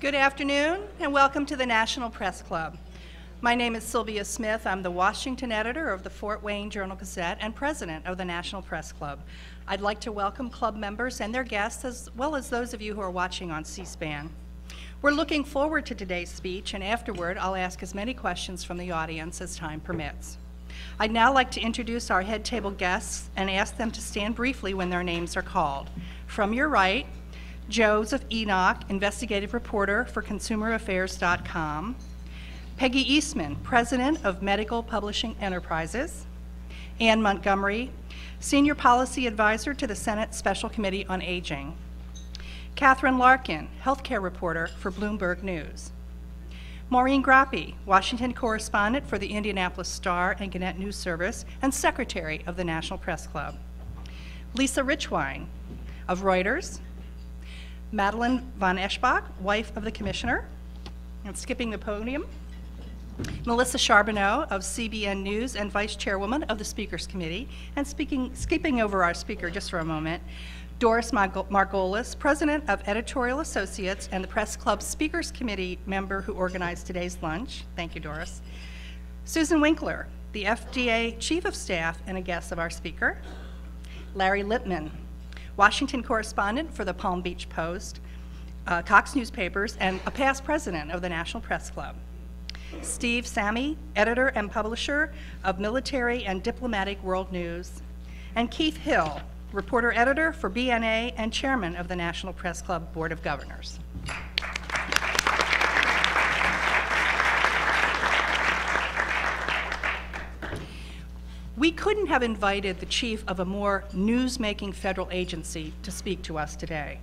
Good afternoon and welcome to the National Press Club. My name is Sylvia Smith. I'm the Washington editor of the Fort Wayne Journal-Gazette and president of the National Press Club. I'd like to welcome club members and their guests as well as those of you who are watching on C-SPAN. We're looking forward to today's speech, and afterward I'll ask as many questions from the audience as time permits. I'd now like to introduce our head table guests and ask them to stand briefly when their names are called. From your right, Joseph Enoch, investigative reporter for ConsumerAffairs.com. Peggy Eastman, president of Medical Publishing Enterprises. Ann Montgomery, senior policy advisor to the Senate Special Committee on Aging. Catherine Larkin, healthcare reporter for Bloomberg News. Maureen Grappi, Washington correspondent for the Indianapolis Star and Gannett News Service and secretary of the National Press Club. Lisa Richwine of Reuters. Madeline von Eschenbach, wife of the commissioner, and skipping the podium. Melissa Charbonneau of CBN News and vice chairwoman of the Speakers Committee. And skipping over our speaker just for a moment, Doris Margolis, president of Editorial Associates and the Press Club Speakers Committee member who organized today's lunch. Thank you, Doris. Susan Winkler, the FDA chief of staff and a guest of our speaker. Larry Lippman, Washington correspondent for the Palm Beach Post, Cox Newspapers, and a past president of the National Press Club. Steve Sammy, editor and publisher of Military and Diplomatic World News. And Keith Hill, reporter-editor for BNA and chairman of the National Press Club Board of Governors. We couldn't have invited the chief of a more news-making federal agency to speak to us today.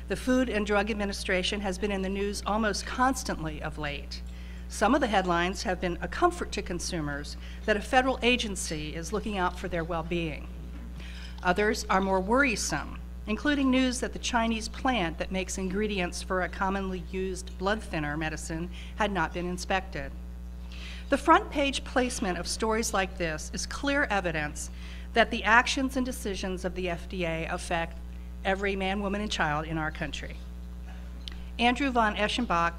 The Food and Drug Administration has been in the news almost constantly of late. Some of the headlines have been a comfort to consumers that a federal agency is looking out for their well-being. Others are more worrisome, including news that the Chinese plant that makes ingredients for a commonly used blood thinner medicine had not been inspected. The front page placement of stories like this is clear evidence that the actions and decisions of the FDA affect every man, woman, and child in our country. Andrew von Eschenbach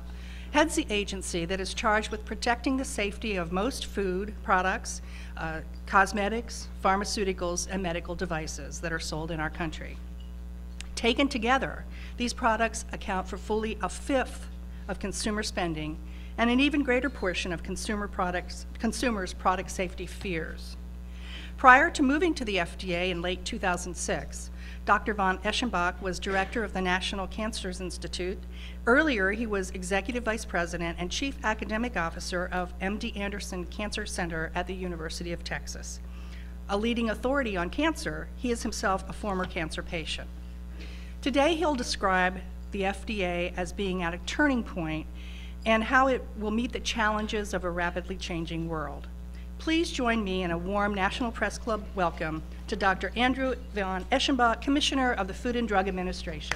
heads the agency that is charged with protecting the safety of most food products, cosmetics, pharmaceuticals, and medical devices that are sold in our country. Taken together, these products account for fully a fifth of consumer spending and an even greater portion of consumers' product safety fears. Prior to moving to the FDA in late 2006, Dr. von Eschenbach was director of the National Cancer Institute. Earlier, he was executive vice president and chief academic officer of MD Anderson Cancer Center at the University of Texas. A leading authority on cancer, he is himself a former cancer patient. Today, he'll describe the FDA as being at a turning point and how it will meet the challenges of a rapidly changing world. Please join me in a warm National Press Club welcome to Dr. Andrew von Eschenbach, Commissioner of the Food and Drug Administration.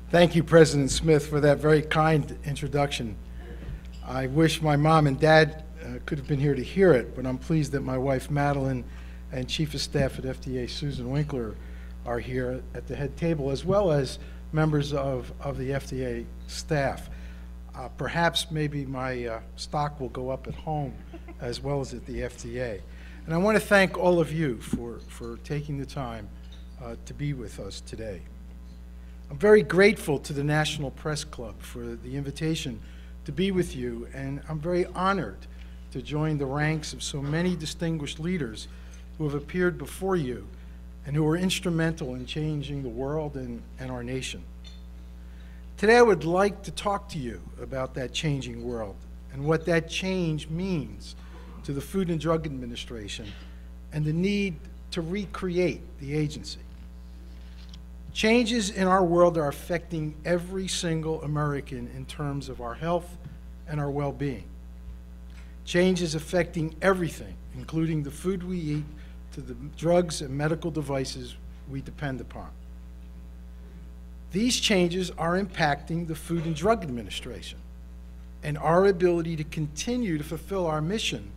Thank you, President Smith, for that very kind introduction. I wish my mom and dad could have been here to hear it, but I'm pleased that my wife, Madeline, and Chief of Staff at FDA, Susan Winkler, are here at the head table, as well as members of the FDA staff. Perhaps maybe my stock will go up at home as well as at the FDA. And I want to thank all of you for taking the time to be with us today. I'm very grateful to the National Press Club for the invitation to be with you, and I'm very honored to join the ranks of so many distinguished leaders who have appeared before you and who are instrumental in changing the world and our nation. Today I would like to talk to you about that changing world and what that change means to the Food and Drug Administration and the need to recreate the agency. Changes in our world are affecting every single American in terms of our health and our well-being. Change is affecting everything, including the food we eat, to the drugs and medical devices we depend upon. These changes are impacting the Food and Drug Administration and our ability to continue to fulfill our mission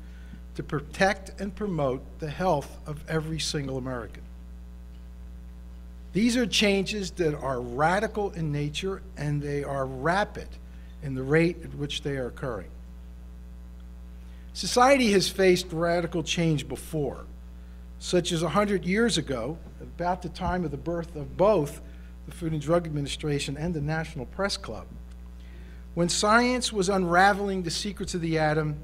to protect and promote the health of every single American. These are changes that are radical in nature, and they are rapid in the rate at which they are occurring. Society has faced radical change before, such as 100 years ago, about the time of the birth of both the Food and Drug Administration and the National Press Club, when science was unraveling the secrets of the atom,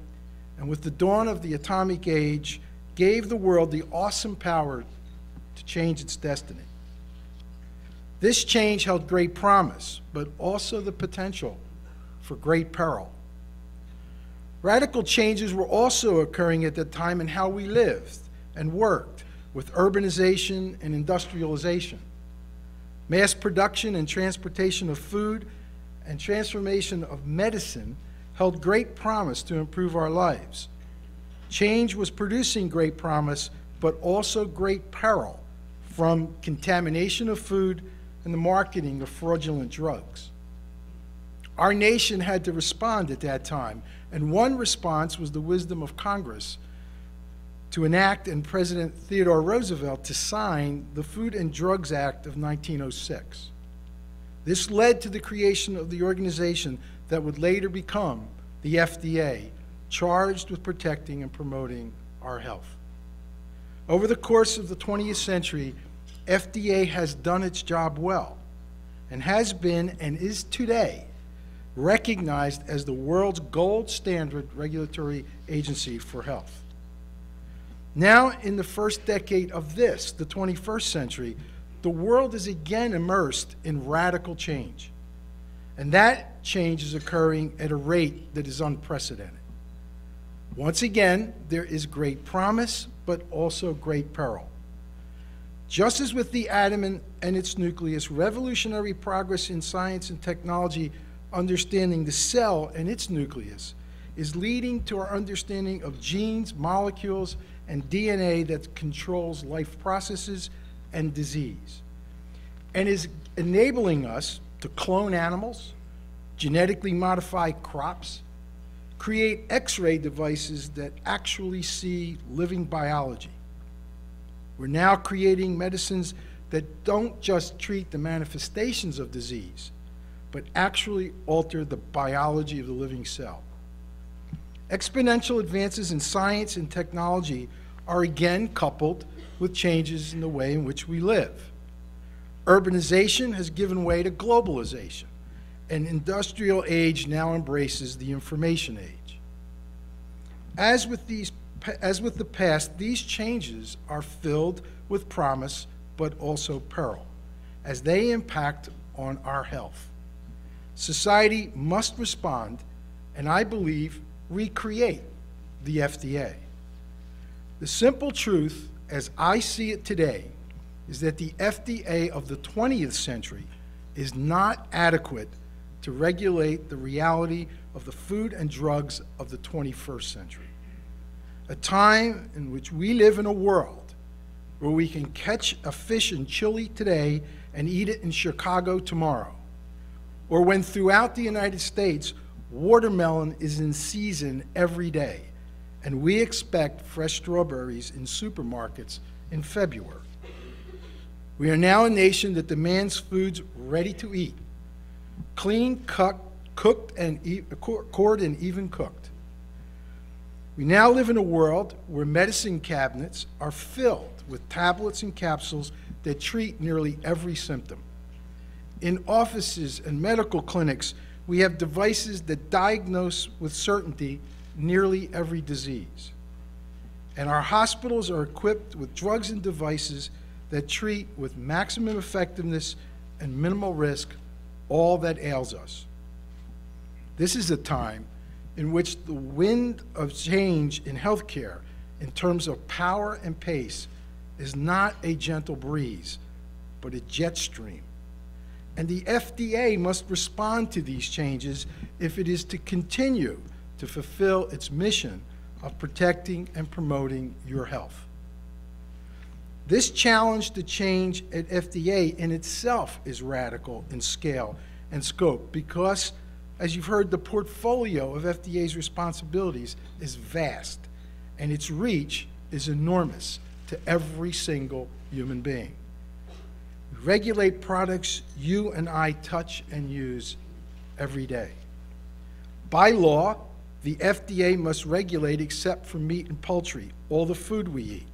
and with the dawn of the atomic age, gave the world the awesome power to change its destiny. This change held great promise, but also the potential for great peril. Radical changes were also occurring at that time in how we lived and worked, with urbanization and industrialization, mass production and transportation of food, and transformation of medicine held great promise to improve our lives. Change was producing great promise, but also great peril from contamination of food and the marketing of fraudulent drugs. Our nation had to respond at that time, and one response was the wisdom of Congress to enact and President Theodore Roosevelt to sign the Food and Drugs Act of 1906. This led to the creation of the organization that would later become the FDA, charged with protecting and promoting our health. Over the course of the 20th century, FDA has done its job well and has been and is today recognized as the world's gold standard regulatory agency for health. Now, in the first decade of this, the 21st century, the world is again immersed in radical change. And that change is occurring at a rate that is unprecedented. Once again, there is great promise, but also great peril. Just as with the atom and its nucleus, revolutionary progress in science and technology understanding the cell and its nucleus is leading to our understanding of genes, molecules, and DNA that controls life processes and disease, and is enabling us to clone animals, genetically modify crops, create X-ray devices that actually see living biology. We're now creating medicines that don't just treat the manifestations of disease, but actually alter the biology of the living cell. Exponential advances in science and technology are again coupled with changes in the way in which we live. Urbanization has given way to globalization, and industrial age now embraces the information age. As with the past, these changes are filled with promise but also peril, as they impact on our health. Society must respond, and I believe recreate the FDA. The simple truth, as I see it today, is that the FDA of the 20th century is not adequate to regulate the reality of the food and drugs of the 21st century. A time in which we live in a world where we can catch a fish in Chile today and eat it in Chicago tomorrow, or when throughout the United States, watermelon is in season every day, and we expect fresh strawberries in supermarkets in February. We are now a nation that demands foods ready to eat, clean, cooked, and cored and even cooked. We now live in a world where medicine cabinets are filled with tablets and capsules that treat nearly every symptom. In offices and medical clinics, we have devices that diagnose with certainty nearly every disease. And our hospitals are equipped with drugs and devices that treat with maximum effectiveness and minimal risk all that ails us. This is a time in which the wind of change in healthcare in terms of power and pace is not a gentle breeze, but a jet stream. And the FDA must respond to these changes if it is to continue to fulfill its mission of protecting and promoting your health. This challenge to change at FDA in itself is radical in scale and scope because, as you've heard, the portfolio of FDA's responsibilities is vast and its reach is enormous to every single human being. We regulate products you and I touch and use every day. By law, the FDA must regulate, except for meat and poultry, all the food we eat: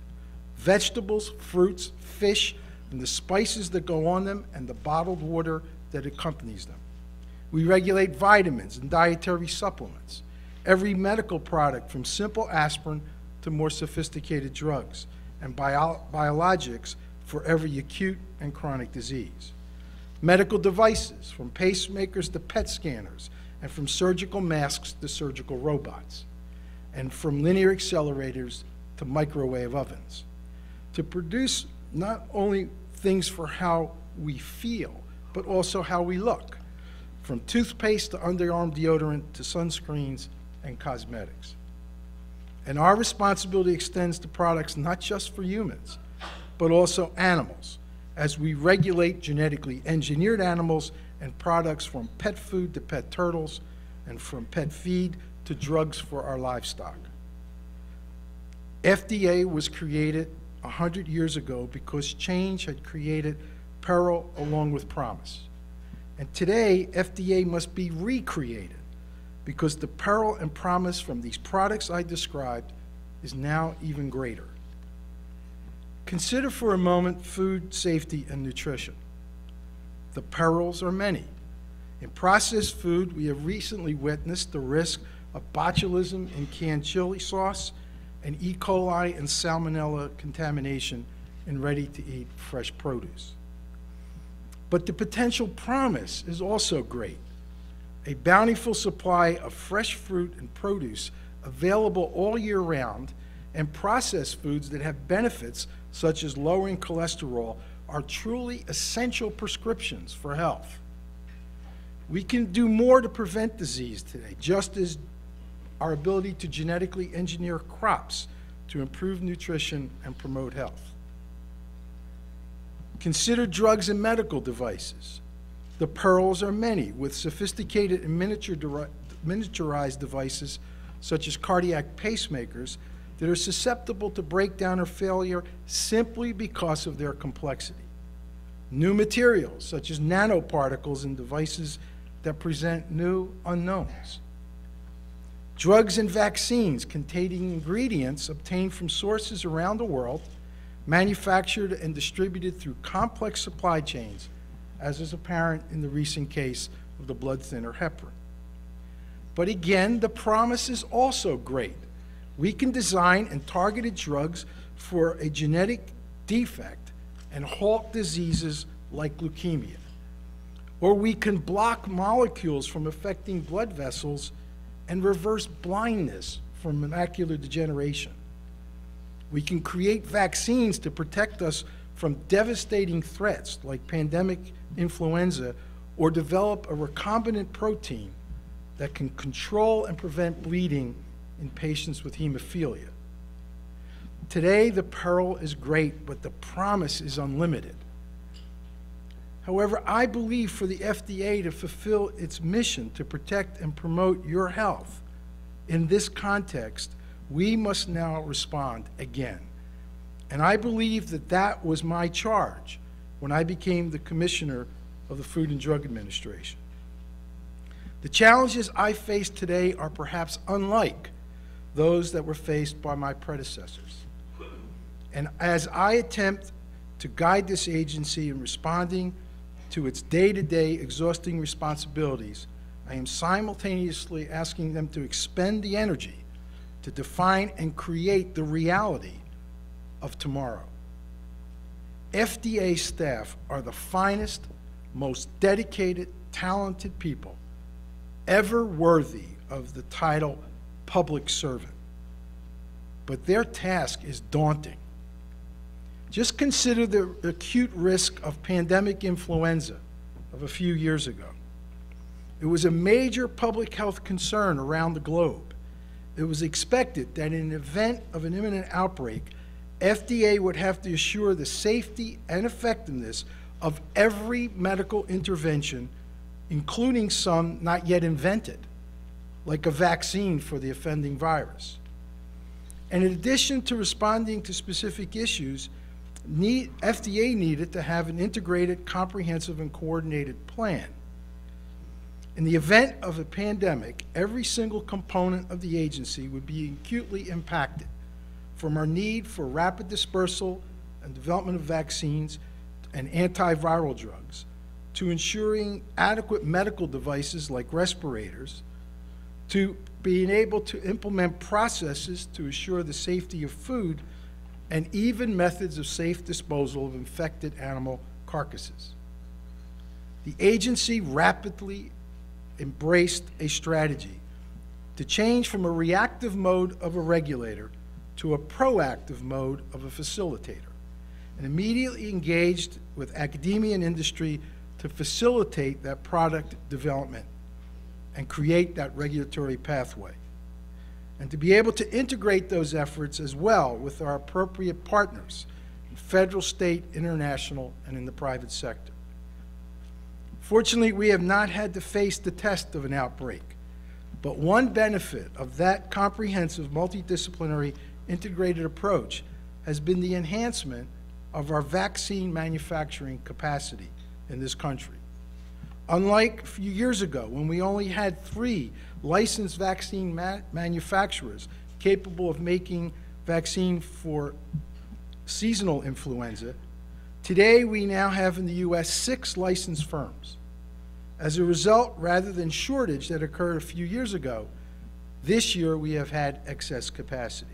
vegetables, fruits, fish, and the spices that go on them, and the bottled water that accompanies them. We regulate vitamins and dietary supplements, every medical product from simple aspirin to more sophisticated drugs, and biologics for every acute and chronic disease. Medical devices, from pacemakers to PET scanners, and from surgical masks to surgical robots, and from linear accelerators to microwave ovens, to produce not only things for how we feel, but also how we look, from toothpaste to underarm deodorant to sunscreens and cosmetics. And our responsibility extends to products not just for humans, but also animals, as we regulate genetically engineered animals and products from pet food to pet turtles, and from pet feed to drugs for our livestock. FDA was created 100 years ago because change had created peril along with promise. And today, FDA must be recreated because the peril and promise from these products I described is now even greater. Consider for a moment food safety and nutrition. The perils are many. In processed food, we have recently witnessed the risk of botulism in canned chili sauce and E. coli and salmonella contamination in ready-to-eat fresh produce. But the potential promise is also great. A bountiful supply of fresh fruit and produce available all year round, and processed foods that have benefits such as lowering cholesterol are truly essential prescriptions for health. We can do more to prevent disease today, just as our ability to genetically engineer crops to improve nutrition and promote health. Consider drugs and medical devices. The perils are many, with sophisticated and miniaturized devices such as cardiac pacemakers that are susceptible to breakdown or failure simply because of their complexity. New materials such as nanoparticles in devices that present new unknowns. Drugs and vaccines containing ingredients obtained from sources around the world, manufactured and distributed through complex supply chains, as is apparent in the recent case of the blood thinner heparin. But again, the promise is also great. We can design and targeted drugs for a genetic defect and halt diseases like leukemia. Or we can block molecules from affecting blood vessels and reverse blindness from macular degeneration. We can create vaccines to protect us from devastating threats like pandemic influenza, or develop a recombinant protein that can control and prevent bleeding in patients with hemophilia. Today, the peril is great, but the promise is unlimited. However, I believe for the FDA to fulfill its mission to protect and promote your health in this context, we must now respond again. And I believe that that was my charge when I became the Commissioner of the Food and Drug Administration. The challenges I face today are perhaps unlike those that were faced by my predecessors. And as I attempt to guide this agency in responding to its day-to-day exhausting responsibilities, I am simultaneously asking them to expend the energy to define and create the reality of tomorrow. FDA staff are the finest, most dedicated, talented people ever worthy of the title public servant. But their task is daunting. Just consider the acute risk of pandemic influenza of a few years ago. It was a major public health concern around the globe. It was expected that in the event of an imminent outbreak, FDA would have to assure the safety and effectiveness of every medical intervention, including some not yet invented, like a vaccine for the offending virus. And in addition to responding to specific issues, FDA needed to have an integrated, comprehensive, and coordinated plan. In the event of a pandemic, every single component of the agency would be acutely impacted, from our need for rapid dispersal and development of vaccines and antiviral drugs, to ensuring adequate medical devices like respirators, to being able to implement processes to assure the safety of food, and even methods of safe disposal of infected animal carcasses. The agency rapidly embraced a strategy to change from a reactive mode of a regulator to a proactive mode of a facilitator, and immediately engaged with academia and industry to facilitate that product development and create that regulatory pathway, and to be able to integrate those efforts as well with our appropriate partners in federal, state, international, and in the private sector. Fortunately, we have not had to face the test of an outbreak, but one benefit of that comprehensive, multidisciplinary, integrated approach has been the enhancement of our vaccine manufacturing capacity in this country. Unlike a few years ago, when we only had 3 licensed vaccine manufacturers capable of making vaccine for seasonal influenza, today we now have in the U.S. 6 licensed firms. As a result, rather than shortage that occurred a few years ago, this year we have had excess capacity.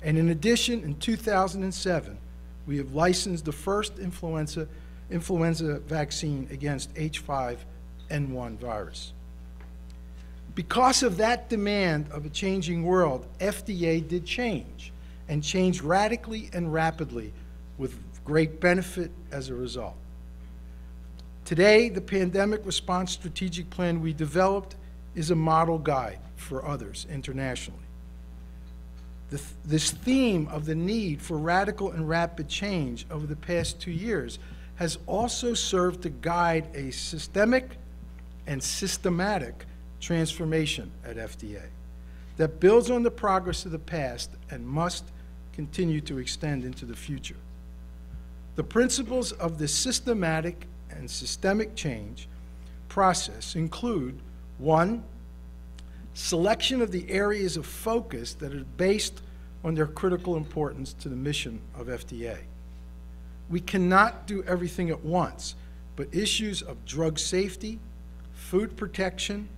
And in addition, in 2007, we have licensed the first influenza vaccine against H5N1 virus. Because of that demand of a changing world, FDA did change, and changed radically and rapidly with great benefit as a result. Today, the Pandemic Response Strategic Plan we developed is a model guide for others internationally. This theme of the need for radical and rapid change over the past 2 years has also served to guide a systemic and systematic transformation at FDA that builds on the progress of the past and must continue to extend into the future. The principles of this systematic and systemic change process include: 1, selection of the areas of focus that are based on their critical importance to the mission of FDA. We cannot do everything at once, but issues of drug safety, food protection,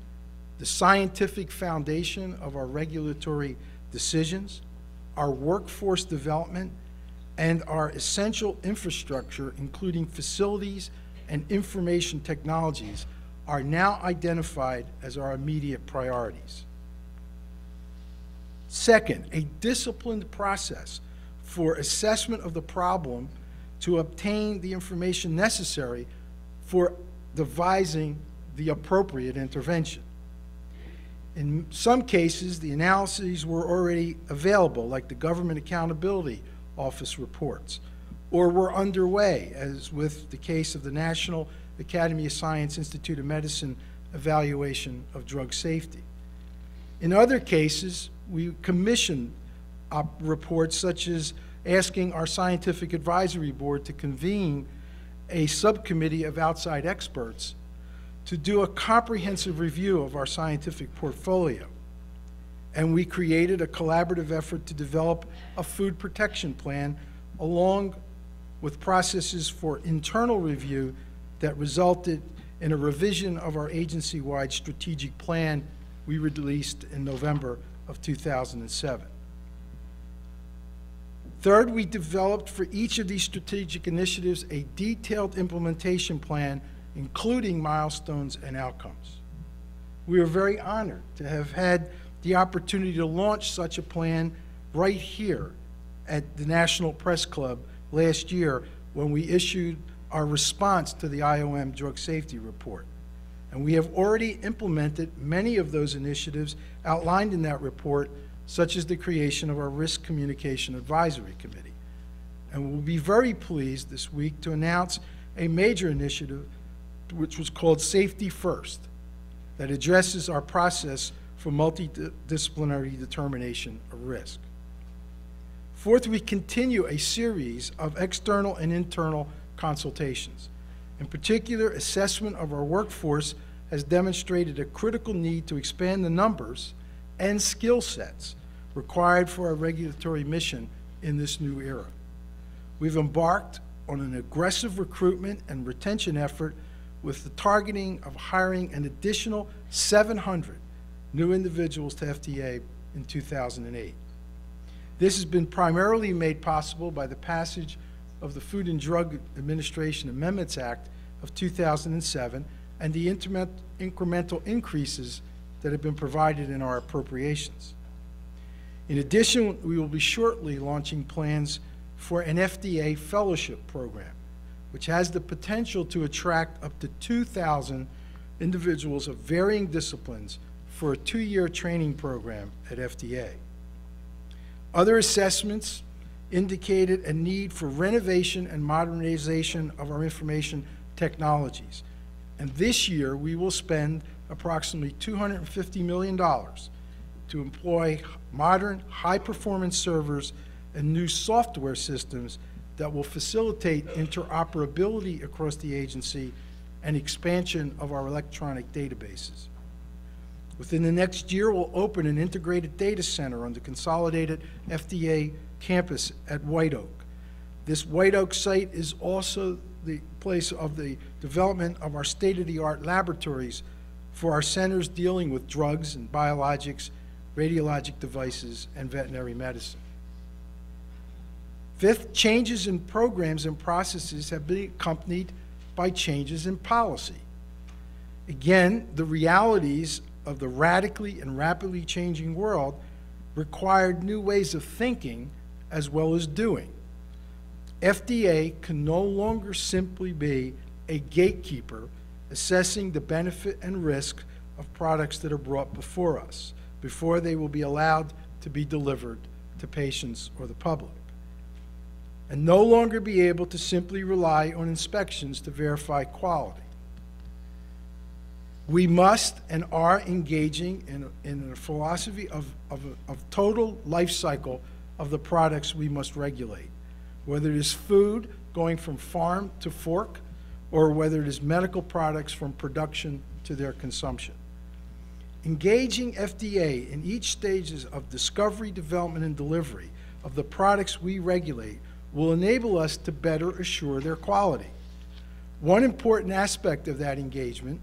the scientific foundation of our regulatory decisions, our workforce development, and our essential infrastructure, including facilities and information technologies, are now identified as our immediate priorities. Second, a disciplined process for assessment of the problem to obtain the information necessary for devising the appropriate intervention. In some cases, the analyses were already available, like the Government Accountability Office reports, or were underway, as with the case of the National Academy of Science Institute of Medicine evaluation of drug safety. In other cases, we commissioned reports, such as asking our Scientific Advisory Board to convene a subcommittee of outside experts to do a comprehensive review of our scientific portfolio. And we created a collaborative effort to develop a food protection plan, along with processes for internal review that resulted in a revision of our agency-wide strategic plan we released in November of 2007. Third, we developed for each of these strategic initiatives a detailed implementation plan, including milestones and outcomes. We are very honored to have had the opportunity to launch such a plan right here at the National Press Club last year, when we issued our response to the IOM Drug Safety Report. And we have already implemented many of those initiatives outlined in that report, such as the creation of our Risk Communication Advisory Committee. And we'll be very pleased this week to announce a major initiative, which was called Safety First, that addresses our process for multidisciplinary determination of risk. Fourth, we continue a series of external and internal consultations. In particular, assessment of our workforce has demonstrated a critical need to expand the numbers and skill sets required for our regulatory mission in this new era. We've embarked on an aggressive recruitment and retention effort with the targeting of hiring an additional 700 new individuals to FDA in 2008. This has been primarily made possible by the passage of the Food and Drug Administration Amendments Act of 2007 and the incremental increases that have been provided in our appropriations. In addition, we will be shortly launching plans for an FDA fellowship program, which has the potential to attract up to 2,000 individuals of varying disciplines for a 2-year training program at FDA. Other assessments indicated a need for renovation and modernization of our information technologies. And this year, we will spend approximately $250 million to employ modern, high-performance servers and new software systems that will facilitate interoperability across the agency and expansion of our electronic databases. Within the next year, we'll open an integrated data center on the consolidated FDA campus at White Oak. This White Oak site is also the place of the development of our state-of-the-art laboratories for our centers dealing with drugs and biologics, radiologic devices, and veterinary medicine. Fifth, changes in programs and processes have been accompanied by changes in policy. Again, the realities of the radically and rapidly changing world required new ways of thinking as well as doing. FDA can no longer simply be a gatekeeper assessing the benefit and risk of products that are brought before us before they will be allowed to be delivered to patients or the public, and no longer be able to simply rely on inspections to verify quality. We must and are engaging in a philosophy of total life cycle of the products we must regulate, whether it is food going from farm to fork, or whether it is medical products from production to their consumption. Engaging FDA in each stages of discovery, development, and delivery of the products we regulate will enable us to better assure their quality. One important aspect of that engagement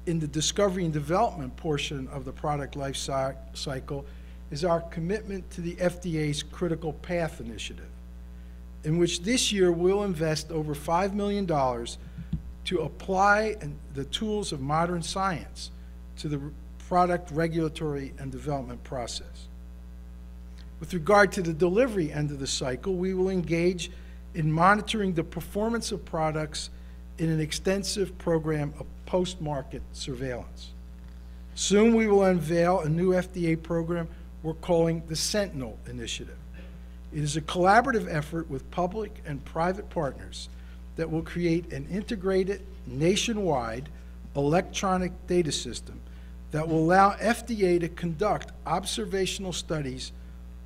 in the discovery and development portion of the product life cycle is our commitment to the FDA's Critical Path Initiative, in which this year we'll invest over $5 million to apply the tools of modern science to the product regulatory and development process. With regard to the delivery end of the cycle, we will engage in monitoring the performance of products in an extensive program of post-market surveillance. Soon we will unveil a new FDA program we're calling the Sentinel Initiative. It is a collaborative effort with public and private partners that will create an integrated, nationwide electronic data system that will allow FDA to conduct observational studies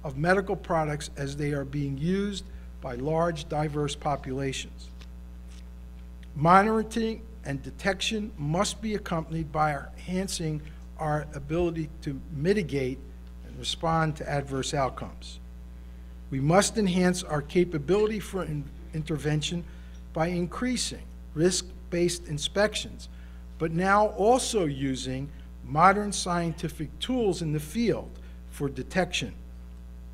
of medical products as they are being used by large, diverse populations. Monitoring and detection must be accompanied by enhancing our ability to mitigate and respond to adverse outcomes. We must enhance our capability for intervention by increasing risk-based inspections, but now also using modern scientific tools in the field for detection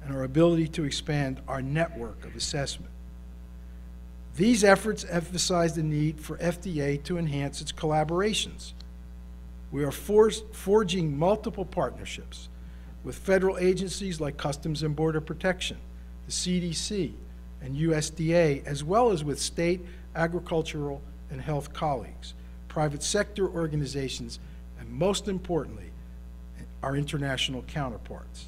and our ability to expand our network of assessment. These efforts emphasize the need for FDA to enhance its collaborations. We are forging multiple partnerships with federal agencies like Customs and Border Protection, the CDC, and USDA, as well as with state, agricultural, and health colleagues, private sector organizations, and most importantly, our international counterparts.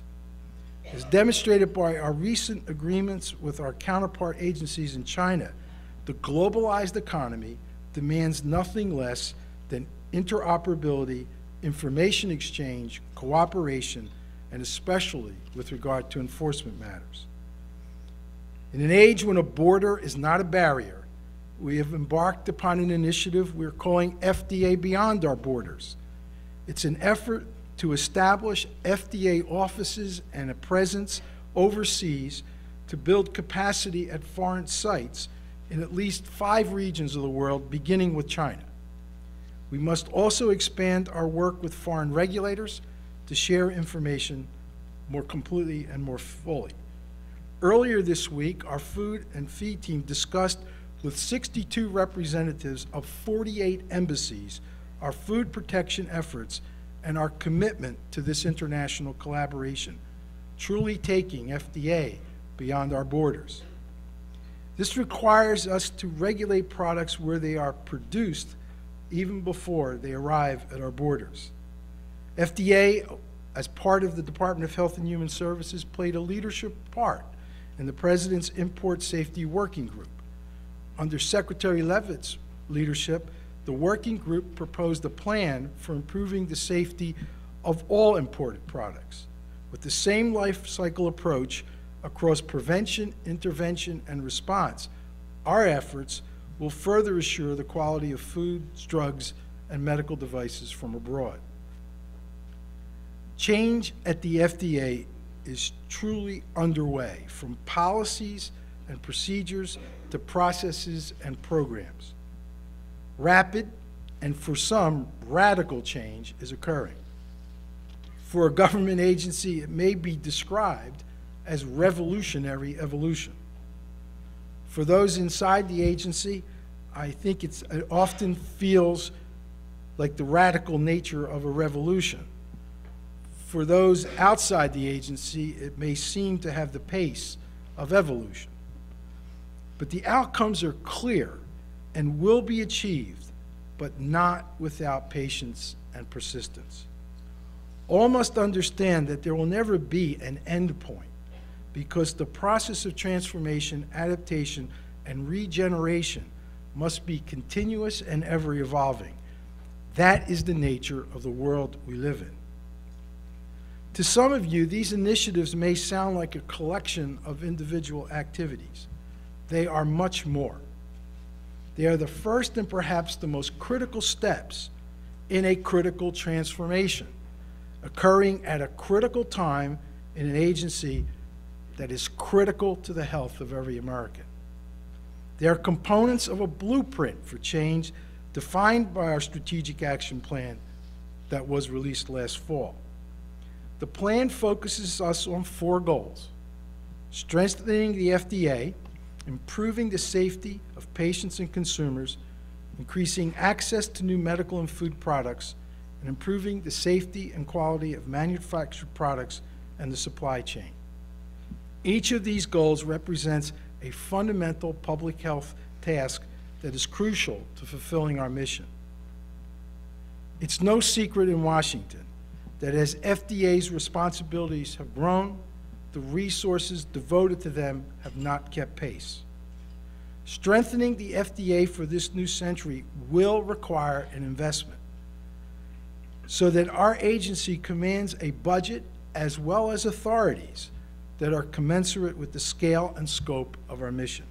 As demonstrated by our recent agreements with our counterpart agencies in China, the globalized economy demands nothing less than interoperability, information exchange, cooperation, and especially with regard to enforcement matters. In an age when a border is not a barrier, we have embarked upon an initiative we're calling FDA Beyond Our Borders. It's an effort to establish FDA offices and a presence overseas to build capacity at foreign sites in at least 5 regions of the world, beginning with China. We must also expand our work with foreign regulators to share information more completely and more fully. Earlier this week, our Food and Feed team discussed with 62 representatives of 48 embassies our food protection efforts and our commitment to this international collaboration, truly taking FDA beyond our borders. This requires us to regulate products where they are produced even before they arrive at our borders. FDA, as part of the Department of Health and Human Services, played a leadership part in the President's Import Safety Working Group. Under Secretary Leavitt's leadership, the working group proposed a plan for improving the safety of all imported products. With the same life cycle approach across prevention, intervention, and response, our efforts will further assure the quality of foods, drugs, and medical devices from abroad. Change at the FDA is truly underway, from policies and procedures to processes and programs. Rapid, and for some, radical change is occurring. For a government agency, it may be described as revolutionary evolution. For those inside the agency, I think it often feels like the radical nature of a revolution. For those outside the agency, it may seem to have the pace of evolution. But the outcomes are clear and will be achieved, but not without patience and persistence. All must understand that there will never be an end point, because the process of transformation, adaptation, and regeneration must be continuous and ever evolving. That is the nature of the world we live in. To some of you, these initiatives may sound like a collection of individual activities. They are much more. They are the first and perhaps the most critical steps in a critical transformation, occurring at a critical time in an agency that is critical to the health of every American. They are components of a blueprint for change defined by our strategic action plan that was released last fall. The plan focuses us on 4 goals: strengthening the FDA, improving the safety of patients and consumers, increasing access to new medical and food products, and improving the safety and quality of manufactured products and the supply chain. Each of these goals represents a fundamental public health task that is crucial to fulfilling our mission. It's no secret in Washington that as FDA's responsibilities have grown, the resources devoted to them have not kept pace. Strengthening the FDA for this new century will require an investment so that our agency commands a budget as well as authorities that are commensurate with the scale and scope of our mission.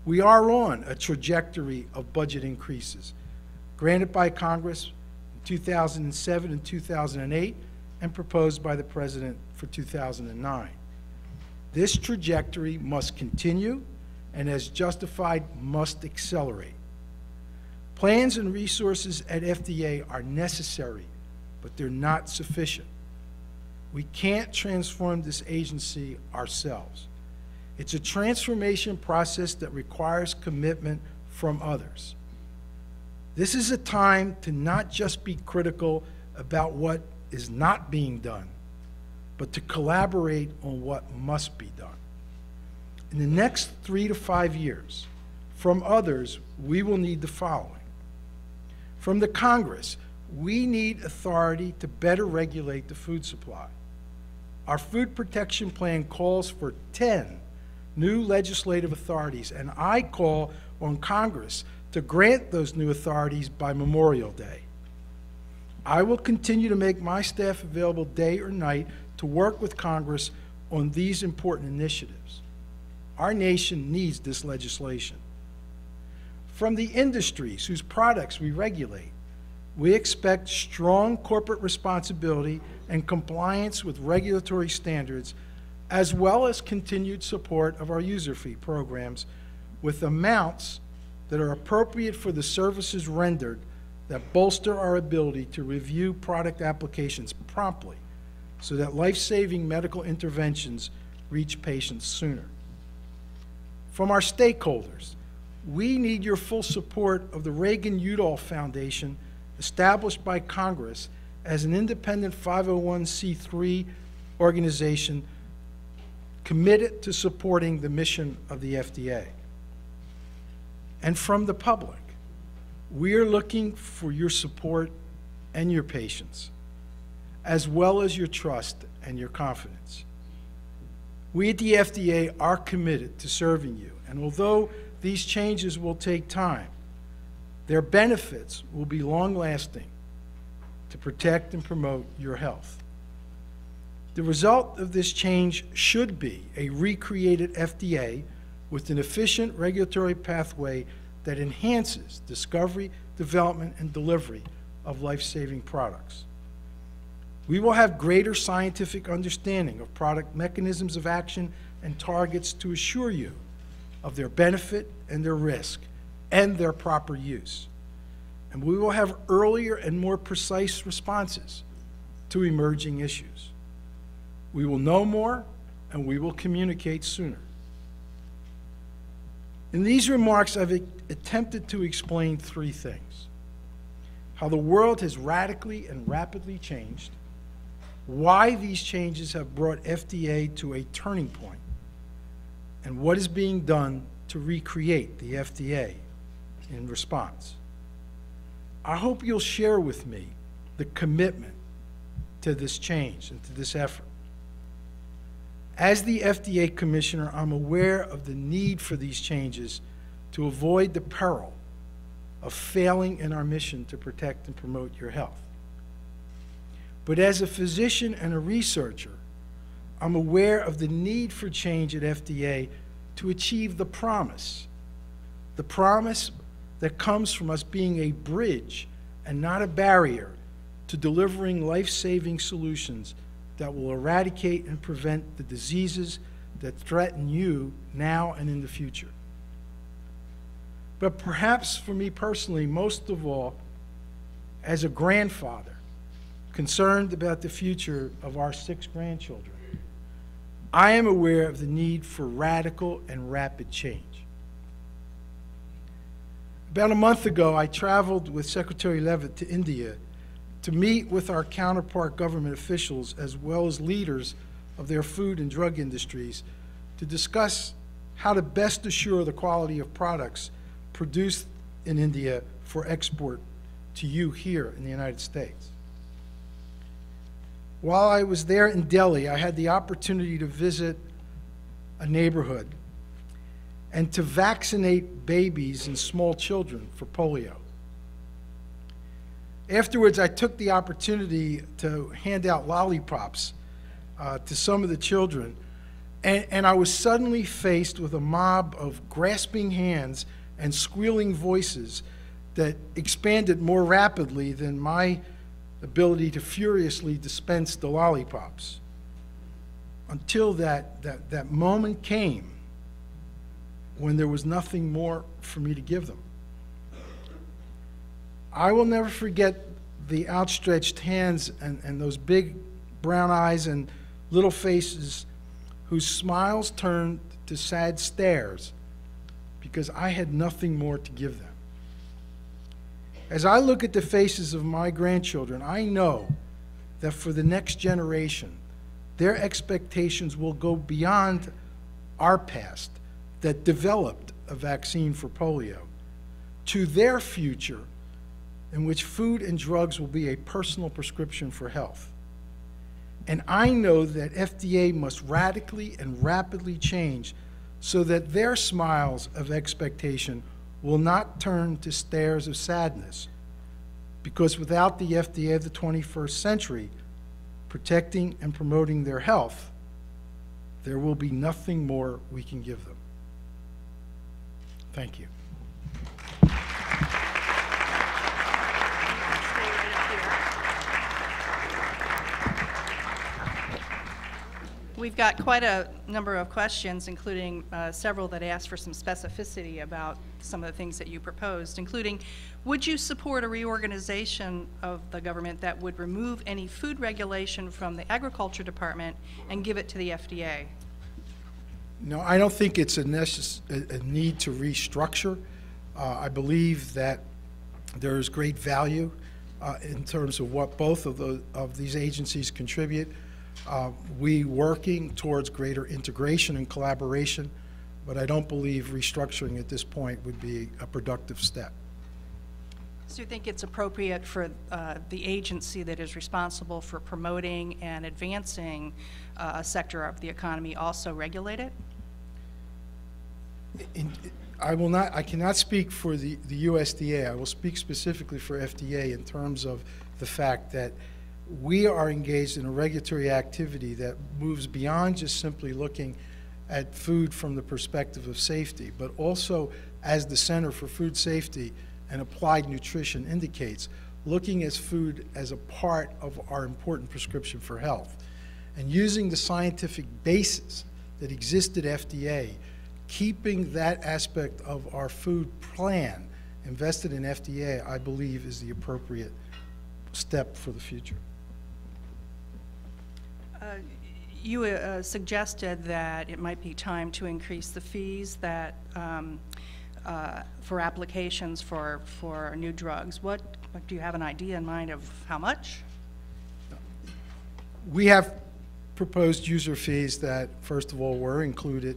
We are on a trajectory of budget increases granted by Congress in 2007 and 2008 and proposed by the President for 2009. This trajectory must continue and, as justified, must accelerate. Plans and resources at FDA are necessary, but they're not sufficient. We can't transform this agency ourselves. It's a transformation process that requires commitment from others. This is a time to not just be critical about what is not being done, but to collaborate on what must be done. In the next 3 to 5 years, from others, we will need the following. From the Congress, we need authority to better regulate the food supply. Our food protection plan calls for 10 new legislative authorities, and I call on Congress to grant those new authorities by Memorial Day. I will continue to make my staff available day or night to work with Congress on these important initiatives. Our nation needs this legislation. From the industries whose products we regulate, we expect strong corporate responsibility and compliance with regulatory standards, as well as continued support of our user fee programs with amounts that are appropriate for the services rendered that bolster our ability to review product applications promptly so that life-saving medical interventions reach patients sooner. From our stakeholders, we need your full support of the Reagan-Udall Foundation, established by Congress as an independent 501c3 organization committed to supporting the mission of the FDA. And from the public, we are looking for your support and your patience, as well as your trust and your confidence. We at the FDA are committed to serving you, and although these changes will take time, their benefits will be long-lasting to protect and promote your health. The result of this change should be a recreated FDA with an efficient regulatory pathway that enhances discovery, development, and delivery of life-saving products. We will have greater scientific understanding of product mechanisms of action and targets to assure you of their benefit and their risk and their proper use. And we will have earlier and more precise responses to emerging issues. We will know more and we will communicate sooner. In these remarks, I've attempted to explain three things: how the world has radically and rapidly changed, why these changes have brought FDA to a turning point, and what is being done to recreate the FDA in response. I hope you'll share with me the commitment to this change and to this effort. As the FDA Commissioner, I'm aware of the need for these changes to avoid the peril of failing in our mission to protect and promote your health. But as a physician and a researcher, I'm aware of the need for change at FDA to achieve the promise that comes from us being a bridge and not a barrier to delivering life-saving solutions that will eradicate and prevent the diseases that threaten you now and in the future. But perhaps for me personally, most of all, as a grandfather concerned about the future of our 6 grandchildren, I am aware of the need for radical and rapid change. About a month ago, I traveled with Secretary Leavitt to India to meet with our counterpart government officials as well as leaders of their food and drug industries to discuss how to best assure the quality of products produced in India for export to you here in the United States. While I was there in Delhi, I had the opportunity to visit a neighborhood and to vaccinate babies and small children for polio. Afterwards, I took the opportunity to hand out lollipops to some of the children, and I was suddenly faced with a mob of grasping hands and squealing voices that expanded more rapidly than my ability to furiously dispense the lollipops, until that moment came when there was nothing more for me to give them. I will never forget the outstretched hands and those big brown eyes and little faces whose smiles turned to sad stares because I had nothing more to give them. As I look at the faces of my grandchildren, I know that for the next generation, their expectations will go beyond our past that developed a vaccine for polio to their future, in which food and drugs will be a personal prescription for health. And I know that FDA must radically and rapidly change so that their smiles of expectation will not turn to stares of sadness, because without the FDA of the 21st century protecting and promoting their health, there will be nothing more we can give them. Thank you. Stay right up here. We've got quite a number of questions, including several that asked for some specificity about some of the things that you proposed, including, would you support a reorganization of the government that would remove any food regulation from the Agriculture Department and give it to the FDA? No, I don't think it's a need to restructure. I believe that there is great value in terms of what both of these agencies contribute. We working towards greater integration and collaboration, but I don't believe restructuring at this point would be a productive step. So you think it's appropriate for the agency that is responsible for promoting and advancing a sector of the economy also regulate it? I cannot speak for the USDA. I will speak specifically for FDA in terms of the fact that we are engaged in a regulatory activity that moves beyond just simply looking at food from the perspective of safety, but also, as the Center for Food Safety and Applied Nutrition indicates, looking at food as a part of our important prescription for health. And using the scientific basis that exists at FDA, keeping that aspect of our food plan invested in FDA, I believe, is the appropriate step for the future. You suggested that it might be time to increase the fees that for applications for new drugs. What do you have an idea in mind of how much? We have proposed user fees that, first of all, were included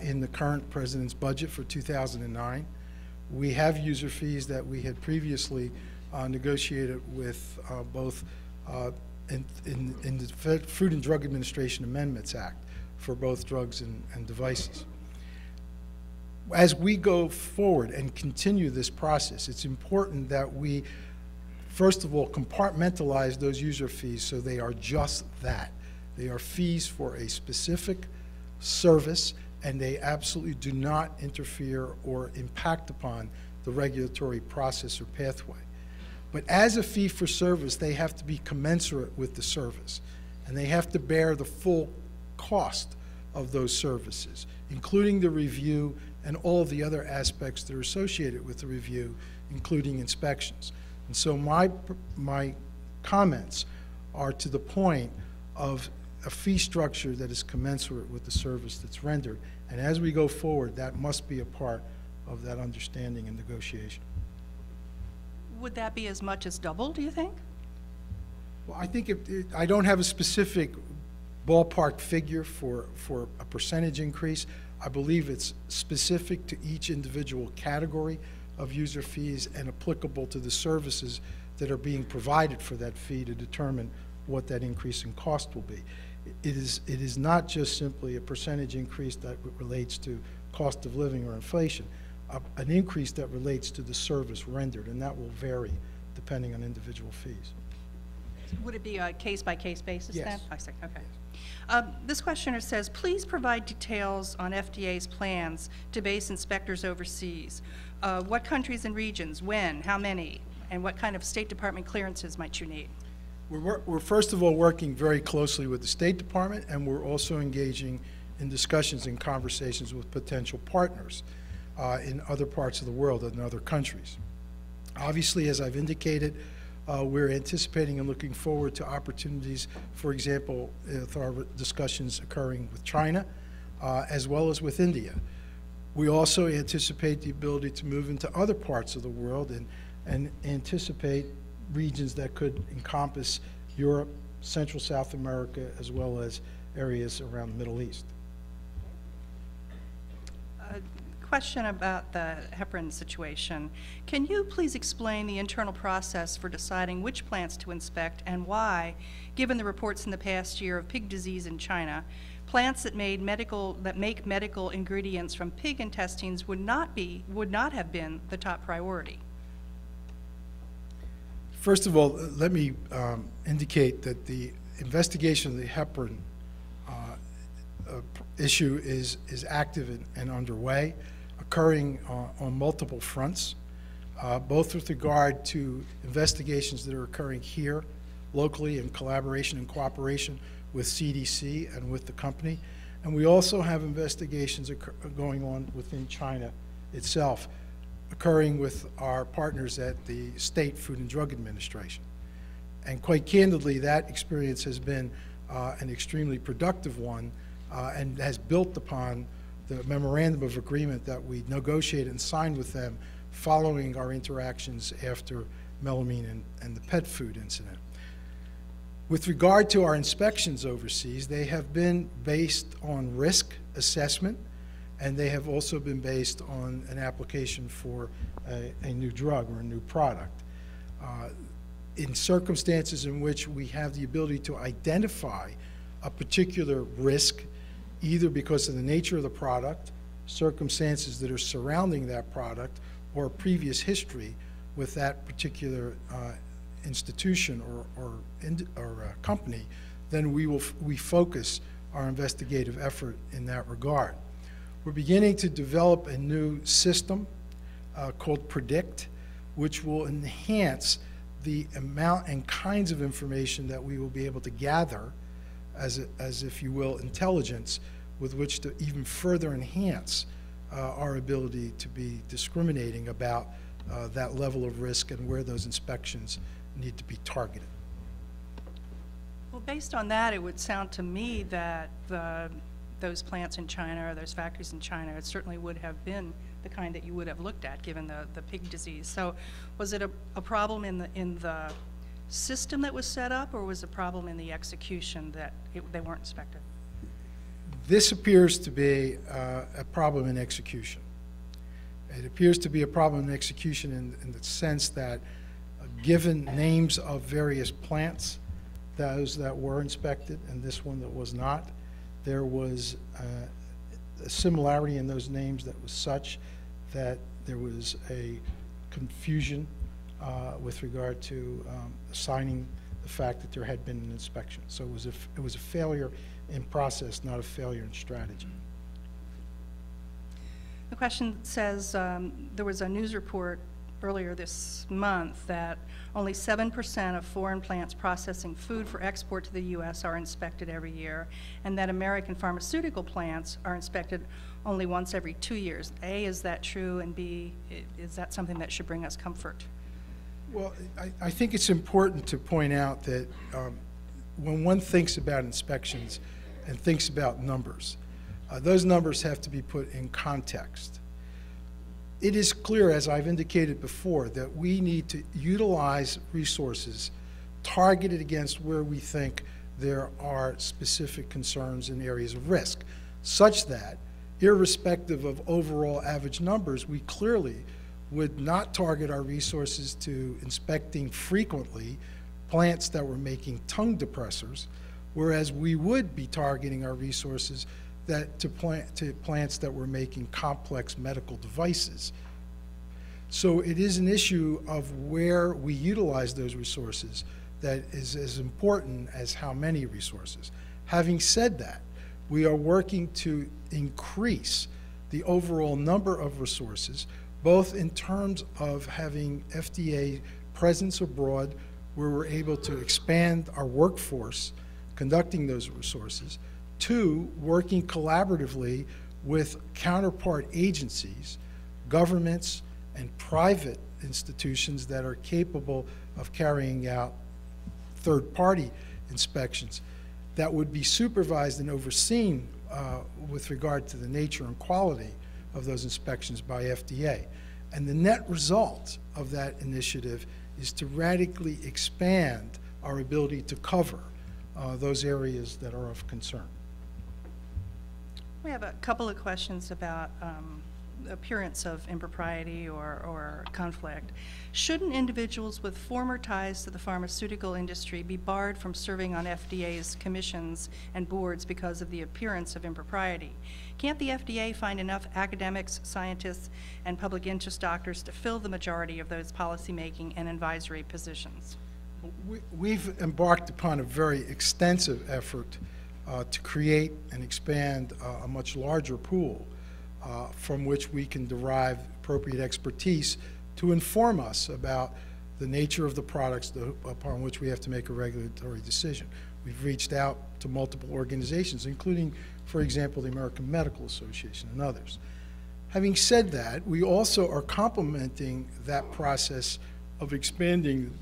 in the current president's budget for 2009. We have user fees that we had previously negotiated with both in the Food and Drug Administration Amendments Act for both drugs and devices. As we go forward and continue this process, it's important that we, first of all, compartmentalize those user fees so they are just that. They are fees for a specific service, and they absolutely do not interfere or impact upon the regulatory process or pathway. But as a fee for service, they have to be commensurate with the service, and they have to bear the full cost of those services, including the review and all the other aspects that are associated with the review, including inspections. And so my comments are to the point of a fee structure that is commensurate with the service that's rendered. And as we go forward, that must be a part of that understanding and negotiation. Would that be as much as double, do you think? Well, I think I don't have a specific ballpark figure for a percentage increase. I believe it's specific to each individual category of user fees and applicable to the services that are being provided for that fee to determine what that increase in cost will be. It is not just simply a percentage increase that relates to cost of living or inflation, an increase that relates to the service rendered, and that will vary depending on individual fees. Would it be a case-by-case basis then? Yes. I see, okay. This questioner says, please provide details on FDA's plans to base inspectors overseas. What countries and regions, when, how many, and what kind of State Department clearances might you need? We're first of all working very closely with the State Department, and we're also engaging in discussions and conversations with potential partners in other parts of the world and in other countries. Obviously, as I've indicated, we're anticipating and looking forward to opportunities, for example, with our discussions occurring with China, as well as with India. We also anticipate the ability to move into other parts of the world and anticipate regions that could encompass Europe, Central South America, as well as areas around the Middle East. Question about the heparin situation. Can you please explain the internal process for deciding which plants to inspect and why, given the reports in the past year of pig disease in China, plants that make medical ingredients from pig intestines would not have been the top priority? First of all, let me indicate that the investigation of the heparin issue is active and underway. A occurring on multiple fronts, both with regard to investigations that are occurring here locally in collaboration and cooperation with CDC and with the company. And we also have investigations going on within China itself, occurring with our partners at the State Food and Drug Administration. And quite candidly, that experience has been an extremely productive one and has built upon the memorandum of agreement that we negotiated and signed with them following our interactions after melamine and the pet food incident. With regard to our inspections overseas, they have been based on risk assessment, and they have also been based on an application for a new drug or a new product. In circumstances in which we have the ability to identify a particular risk, either because of the nature of the product, circumstances that are surrounding that product, or previous history with that particular institution or company, then we focus our investigative effort in that regard. We're beginning to develop a new system called PREDICT, which will enhance the amount and kinds of information that we will be able to gather as if you will, intelligence with which to even further enhance our ability to be discriminating about that level of risk and where those inspections need to be targeted. Well, based on that, it would sound to me that those plants in China or those factories in China, it certainly would have been the kind that you would have looked at given the pig disease. So was it a problem in the system that was set up, or was it a problem in the execution that they weren't inspected? This appears to be a problem in execution. It appears to be a problem in execution in the sense that given names of various plants, those that were inspected and this one that was not, there was a similarity in those names that was such that there was a confusion with regard to assigning the fact that there had been an inspection. So it was a failure in process, not a failure in strategy. The question says there was a news report earlier this month that only 7% of foreign plants processing food for export to the U.S. are inspected every year, and that American pharmaceutical plants are inspected only once every 2 years. A, is that true? And B, is that something that should bring us comfort? Well, I think it's important to point out that when one thinks about inspections and thinks about numbers, those numbers have to be put in context. It is clear, as I've indicated before, that we need to utilize resources targeted against where we think there are specific concerns and areas of risk, such that, irrespective of overall average numbers, we clearly would not target our resources to inspecting frequently plants that were making tongue depressors, whereas we would be targeting our resources to plants that were making complex medical devices. So it is an issue of where we utilize those resources that is as important as how many resources. Having said that, we are working to increase the overall number of resources, both in terms of having FDA presence abroad, where we're able to expand our workforce conducting those resources, two, working collaboratively with counterpart agencies, governments, and private institutions that are capable of carrying out third-party inspections that would be supervised and overseen with regard to the nature and quality of those inspections by FDA. And the net result of that initiative is to radically expand our ability to cover those areas that are of concern. We have a couple of questions about appearance of impropriety or conflict. Shouldn't individuals with former ties to the pharmaceutical industry be barred from serving on FDA's commissions and boards because of the appearance of impropriety? Can't the FDA find enough academics, scientists, and public interest doctors to fill the majority of those policymaking and advisory positions? We've embarked upon a very extensive effort to create and expand a much larger pool from which we can derive appropriate expertise to inform us about the nature of the products upon which we have to make a regulatory decision. We've reached out to multiple organizations, including, for example, the American Medical Association and others. Having said that, we also are complementing that process of expanding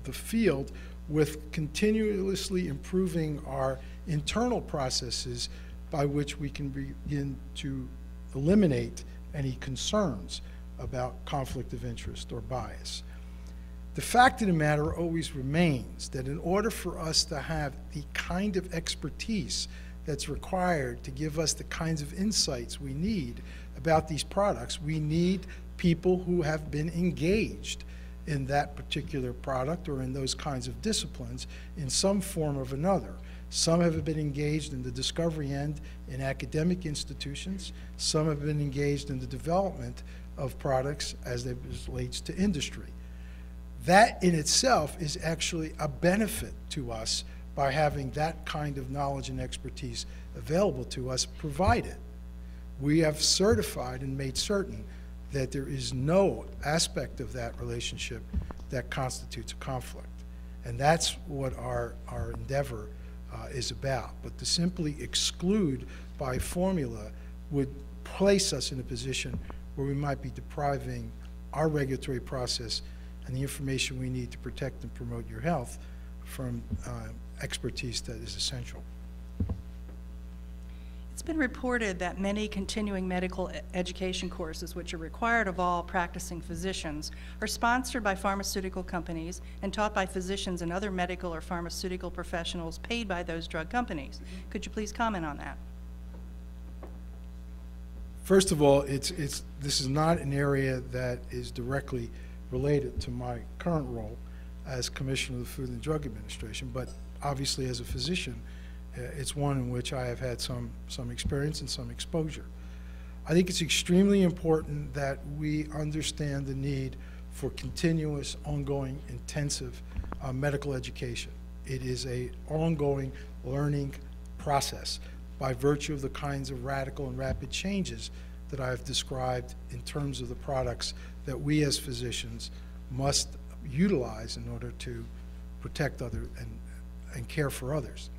the field with continuously improving our internal processes by which we can begin to eliminate any concerns about conflict of interest or bias. The fact of the matter always remains that in order for us to have the kind of expertise that's required to give us the kinds of insights we need about these products, we need people who have been engaged in that particular product or in those kinds of disciplines in some form or another. Some have been engaged in the discovery end in academic institutions. Some have been engaged in the development of products as it relates to industry. That in itself is actually a benefit to us by having that kind of knowledge and expertise available to us, provided we have certified and made certain that there is no aspect of that relationship that constitutes a conflict. And that's what our endeavor is about. But to simply exclude by formula would place us in a position where we might be depriving our regulatory process and the information we need to protect and promote your health from expertise that is essential. It's been reported that many continuing medical education courses, which are required of all practicing physicians, are sponsored by pharmaceutical companies and taught by physicians and other medical or pharmaceutical professionals paid by those drug companies. Could you please comment on that? First of all, this is not an area that is directly related to my current role as Commissioner of the Food and Drug Administration, but obviously as a physician, it's one in which I have had some experience and some exposure. I think it's extremely important that we understand the need for continuous, ongoing, intensive medical education. It is an ongoing learning process by virtue of the kinds of radical and rapid changes that I have described in terms of the products that we as physicians must utilize in order to protect others and care for others.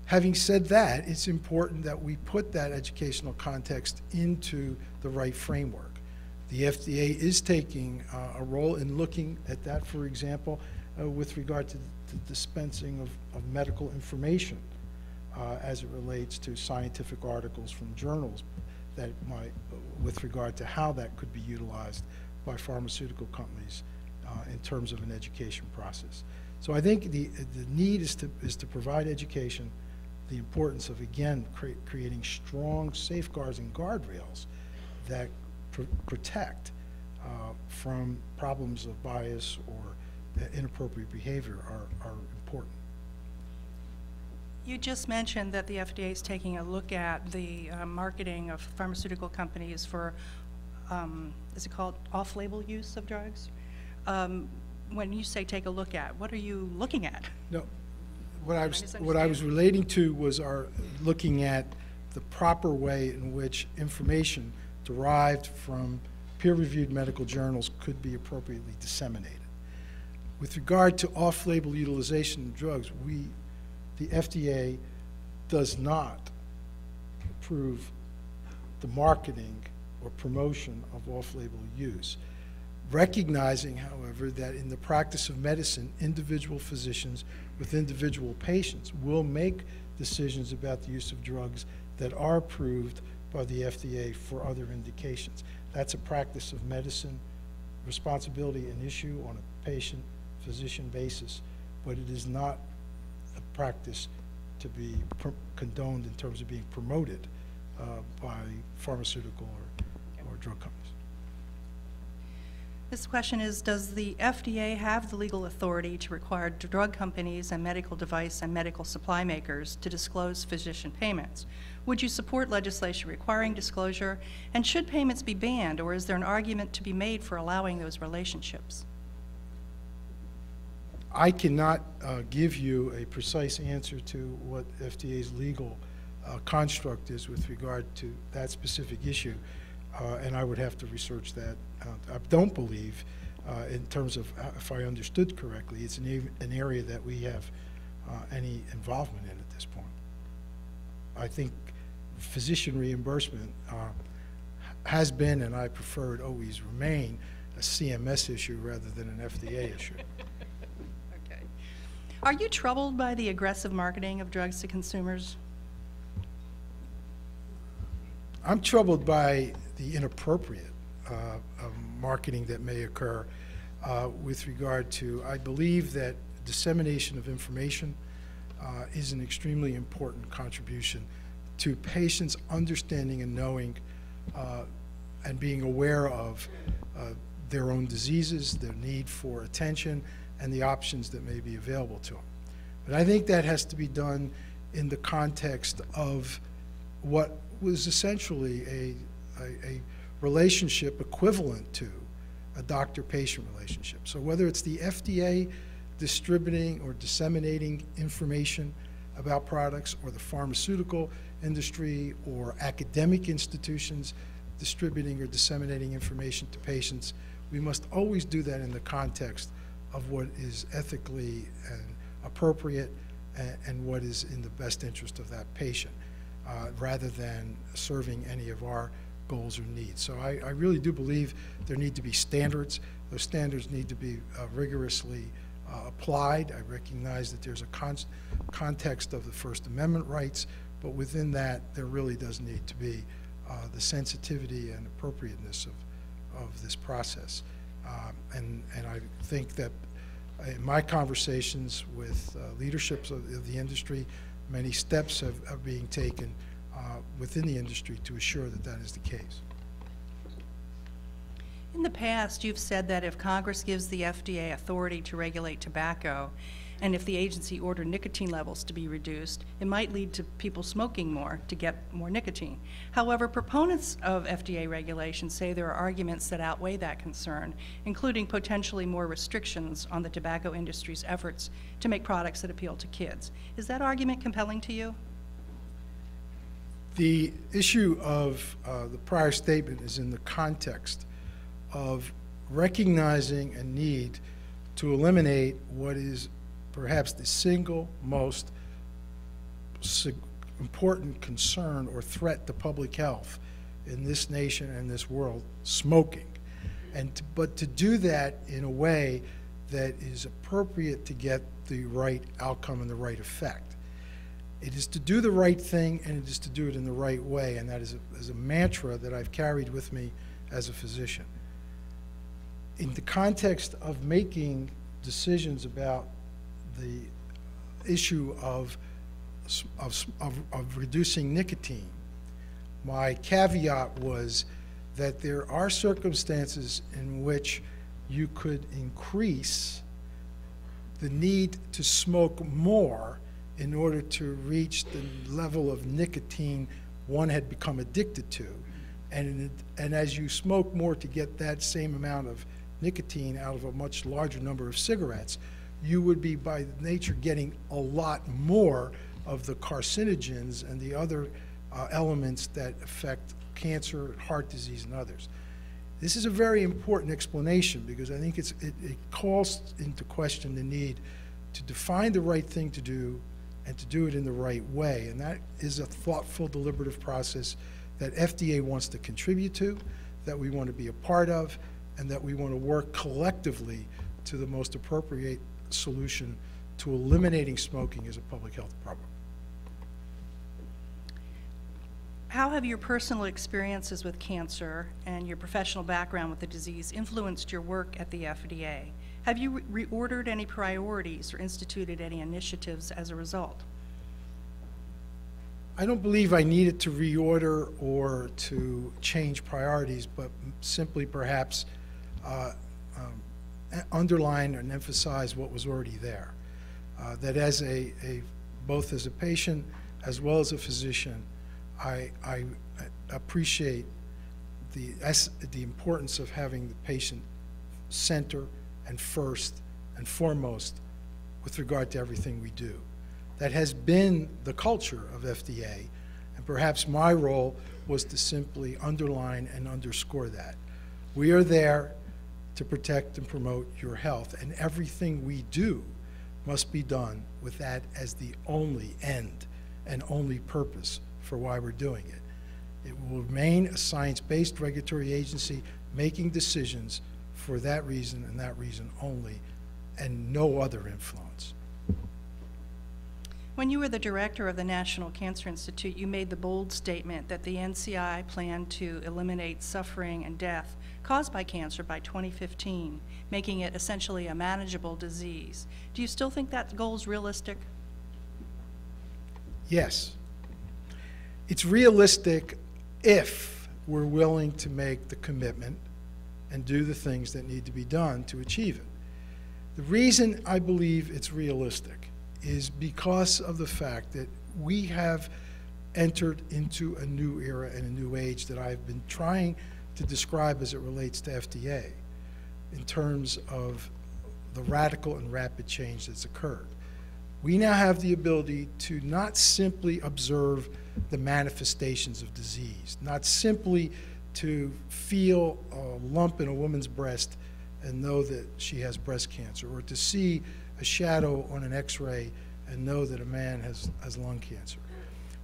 Having said that, it's important that we put that educational context into the right framework. The FDA is taking a role in looking at that, for example, with regard to the dispensing of medical information as it relates to scientific articles from journals that might, with regard to how that could be utilized by pharmaceutical companies in terms of an education process. So I think the need is to provide education, the importance of, again, creating strong safeguards and guardrails that protect from problems of bias or inappropriate behavior are important. You just mentioned that the FDA is taking a look at the marketing of pharmaceutical companies for, is it called off-label use of drugs? When you say take a look at, what are you looking at? No, what I was relating to was looking at the proper way in which information derived from peer-reviewed medical journals could be appropriately disseminated. With regard to off-label utilization of drugs, the FDA does not approve the marketing or promotion of off-label use, recognizing, however, that in the practice of medicine, individual physicians with individual patients will make decisions about the use of drugs that are approved by the FDA for other indications. That's a practice of medicine, responsibility and issue on a patient-physician basis, but it is not a practice to be condoned in terms of being promoted by pharmaceutical or drug companies. This question is, does the FDA have the legal authority to require drug companies and medical device and medical supply makers to disclose physician payments? Would you support legislation requiring disclosure, and should payments be banned, or is there an argument to be made for allowing those relationships? I cannot give you a precise answer to what FDA's legal construct is with regard to that specific issue, and I would have to research that. I don't believe, in terms of if I understood correctly, it's an area that we have any involvement in at this point. I think physician reimbursement has been, and I prefer it always remain, a CMS issue rather than an FDA issue. Okay. Are you troubled by the aggressive marketing of drugs to consumers? I'm troubled by the inappropriate marketing that may occur with regard to, I believe that dissemination of information is an extremely important contribution to patients understanding and knowing and being aware of their own diseases, their need for attention, and the options that may be available to them. But I think that has to be done in the context of what was essentially a relationship equivalent to a doctor-patient relationship. So whether it's the FDA distributing or disseminating information about products, or the pharmaceutical industry or academic institutions distributing or disseminating information to patients, we must always do that in the context of what is ethically and appropriate and what is in the best interest of that patient, rather than serving any of our goals or needs. So I really do believe there need to be standards. Those standards need to be rigorously applied. I recognize that there's a context of the First Amendment rights, but within that, there really does need to be the sensitivity and appropriateness of this process. And I think that in my conversations with leaderships of the industry, many steps are being taken within the industry to assure that that is the case. In the past, you've said that if Congress gives the FDA authority to regulate tobacco, and if the agency ordered nicotine levels to be reduced, it might lead to people smoking more to get more nicotine. However, proponents of FDA regulations say there are arguments that outweigh that concern, including potentially more restrictions on the tobacco industry's efforts to make products that appeal to kids. Is that argument compelling to you? The issue of the prior statement is in the context of recognizing a need to eliminate what is perhaps the single most important concern or threat to public health in this nation and this world, smoking. But to do that in a way that is appropriate to get the right outcome and the right effect. It is to do the right thing, and it is to do it in the right way, and that is a mantra that I've carried with me as a physician. In the context of making decisions about the issue of reducing nicotine, my caveat was that there are circumstances in which you could increase the need to smoke more in order to reach the level of nicotine one had become addicted to. And as you smoke more to get that same amount of nicotine out of a much larger number of cigarettes, you would be by nature getting a lot more of the carcinogens and the other elements that affect cancer, heart disease, and others. This is a very important explanation because I think it calls into question the need to define the right thing to do and to do it in the right way. And that is a thoughtful, deliberative process that FDA wants to contribute to, that we want to be a part of, and that we want to work collectively to the most appropriate solution to eliminating smoking as a public health problem. How have your personal experiences with cancer and your professional background with the disease influenced your work at the FDA? Have you reordered any priorities or instituted any initiatives as a result? I don't believe I needed to reorder or to change priorities, but simply perhaps underline and emphasize what was already there. That as both as a patient as well as a physician, I appreciate the importance of having the patient center and first and foremost with regard to everything we do. That has been the culture of FDA perhaps my role was to simply underline and underscore that. We are there to protect and promote your health, and everything we do must be done with that as the only end and only purpose for why we're doing it. It will remain a science-based regulatory agency making decisions for that reason and that reason only, and no other influence. When you were the director of the National Cancer Institute, you made the bold statement that the NCI planned to eliminate suffering and death caused by cancer by 2015, making it essentially a manageable disease. Do you still think that goal is realistic? Yes. It's realistic if we're willing to make the commitment and do the things that need to be done to achieve it. The reason I believe it's realistic is because of the fact that we have entered into a new era and a new age that I've been trying to describe as it relates to FDA in terms of the radical and rapid change that's occurred. We now have the ability to not simply observe the manifestations of disease, not simply to feel a lump in a woman's breast and know that she has breast cancer, or to see a shadow on an x-ray and know that a man has lung cancer.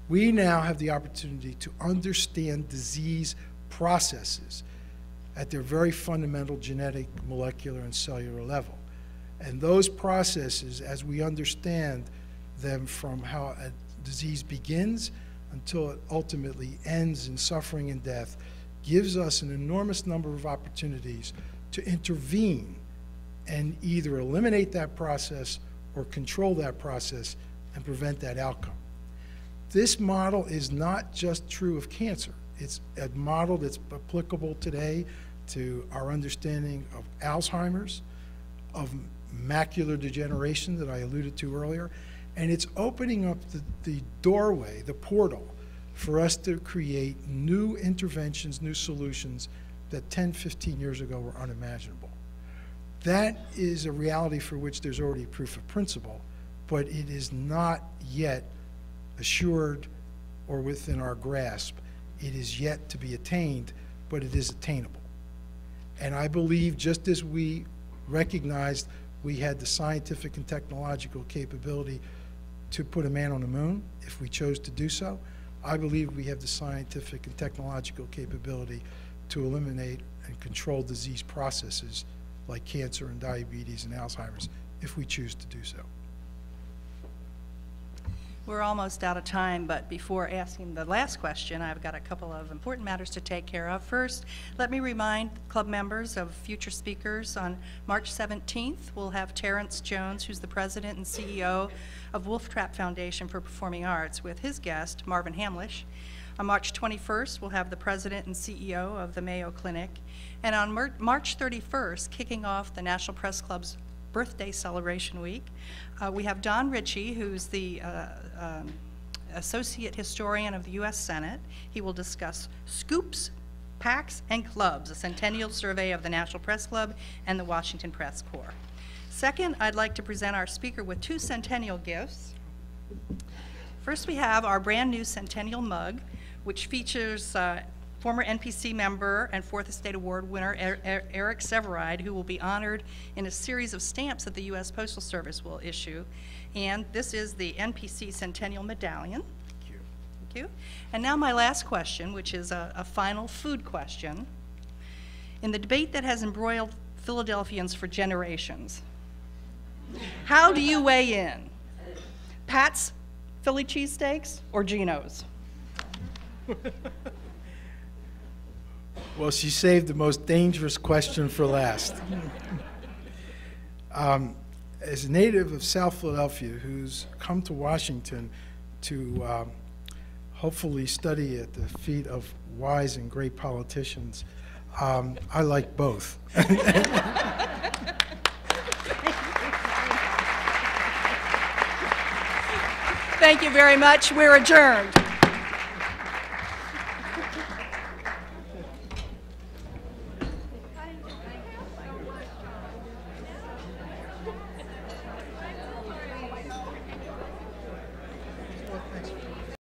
We now have the opportunity to understand disease processes at their very fundamental genetic, molecular, and cellular level. And those processes, as we understand them from how a disease begins until it ultimately ends in suffering and death, gives us an enormous number of opportunities to intervene and either eliminate that process or control that process and prevent that outcome. This model is not just true of cancer. It's a model that's applicable today to our understanding of Alzheimer's, of macular degeneration that I alluded to earlier, and it's opening up the doorway, the portal, for us to create new interventions, new solutions that 10, 15 years ago were unimaginable. That is a reality for which there's already proof of principle, but it is not yet assured or within our grasp. It is yet to be attained, but it is attainable. And I believe, just as we recognized we had the scientific and technological capability to put a man on the moon, if we chose to do so, I believe we have the scientific and technological capability to eliminate and control disease processes like cancer and diabetes and Alzheimer's, if we choose to do so. We're almost out of time, but before asking the last question, I've got a couple of important matters to take care of. First, let me remind club members of future speakers. On March 17th, we'll have Terrence Jones, who's the president and CEO of Wolf Trap Foundation for Performing Arts, with his guest, Marvin Hamlisch. On March 21st, we'll have the president and CEO of the Mayo Clinic. And on March 31st, kicking off the National Press Club's birthday celebration week, we have Don Ritchie, who's the Associate Historian of the U.S. Senate. He will discuss scoops, packs, and clubs, a centennial survey of the National Press Club and the Washington Press Corps. Second, I'd like to present our speaker with two centennial gifts. First, we have our brand new centennial mug, which features former NPC member and Fourth Estate Award winner Eric Severide, who will be honored in a series of stamps that the U.S. Postal Service will issue. And this is the NPC Centennial Medallion. Thank you. Thank you. And now my last question, which is a final food question. In the debate that has embroiled Philadelphians for generations, how do you weigh in? Pat's Philly cheesesteaks or Geno's? Well, she saved the most dangerous question for last. As a native of South Philadelphia who's come to Washington to hopefully study at the feet of wise and great politicians, I like both. Thank you very much. We're adjourned.